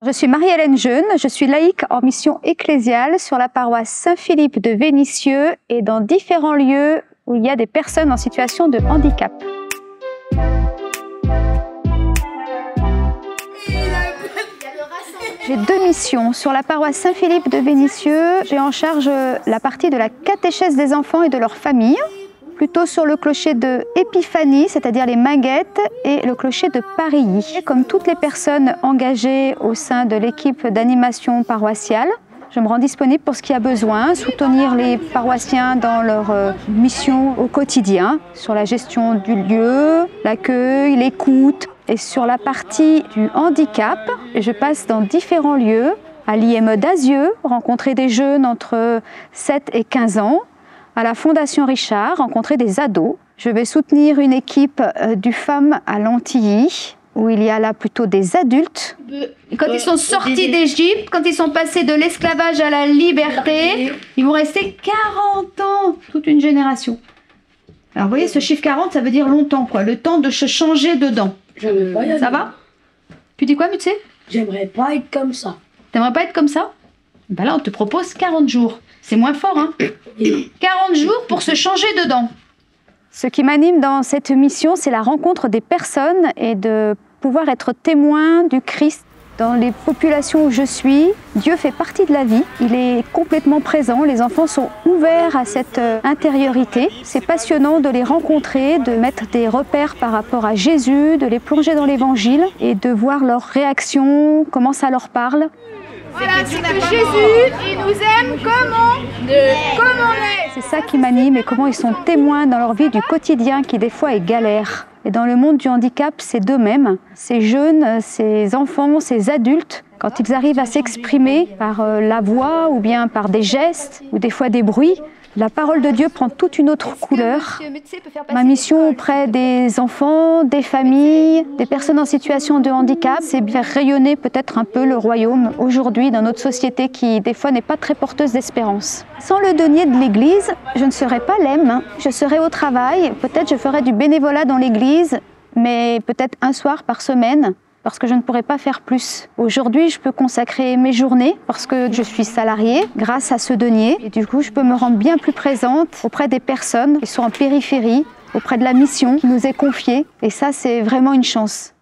Je suis Marie-Hélène Jeune, je suis laïque en mission ecclésiale sur la paroisse Saint-Philippe de Vénissieux et dans différents lieux où il y a des personnes en situation de handicap. J'ai deux missions. Sur la paroisse Saint-Philippe de Vénissieux, j'ai en charge la partie de la catéchèse des enfants et de leurs familles, plutôt sur le clocher de Épiphanie, c'est-à-dire les Maguettes, et le clocher de Parilly. Comme toutes les personnes engagées au sein de l'équipe d'animation paroissiale, je me rends disponible pour ce qu'il y a besoin, soutenir les paroissiens dans leur mission au quotidien, sur la gestion du lieu, l'accueil, l'écoute. Et sur la partie du handicap, je passe dans différents lieux, à l'IME d'Azieux, rencontrer des jeunes entre 7 et 15 ans, à la Fondation Richard, rencontrer des ados. Je vais soutenir une équipe du FAM à Lantilly, où il y a là plutôt des adultes. Quand ils sont sortis d'Égypte, quand ils sont passés de l'esclavage à la liberté, ils vont rester 40 ans, toute une génération. Alors vous voyez, ce chiffre 40, ça veut dire longtemps, quoi, le temps de se changer dedans. Ça va? Tu dis quoi, Mutsé? J'aimerais pas être comme ça. T'aimerais pas être comme ça? Ben là, on te propose 40 jours. C'est moins fort, hein? 40 jours pour se changer dedans. Ce qui m'anime dans cette mission, c'est la rencontre des personnes et de pouvoir être témoin du Christ. Dans les populations où je suis, Dieu fait partie de la vie. Il est complètement présent. Les enfants sont ouverts à cette intériorité. C'est passionnant de les rencontrer, de mettre des repères par rapport à Jésus, de les plonger dans l'Évangile et de voir leurs réactions, comment ça leur parle. Voilà, c'est que Jésus, il nous aime comme on est. C'est ça qui m'anime et comment ils sont témoins dans leur vie du quotidien qui des fois est galère. Et dans le monde du handicap, c'est d'eux-mêmes. Ces jeunes, ces enfants, ces adultes, quand ils arrivent à s'exprimer par la voix ou bien par des gestes ou des fois des bruits, la parole de Dieu prend toute une autre couleur. Ma mission auprès des enfants, des familles, des personnes en situation de handicap, c'est bien rayonner peut-être un peu le royaume aujourd'hui dans notre société qui des fois n'est pas très porteuse d'espérance. Sans le denier de l'Église, je ne serais pas l'EM, je serais au travail, peut-être je ferais du bénévolat dans l'Église, mais peut-être un soir par semaine, parce que je ne pourrais pas faire plus. Aujourd'hui, je peux consacrer mes journées parce que je suis salariée grâce à ce denier. Et du coup, je peux me rendre bien plus présente auprès des personnes qui sont en périphérie, auprès de la mission qui nous est confiée. Et ça, c'est vraiment une chance.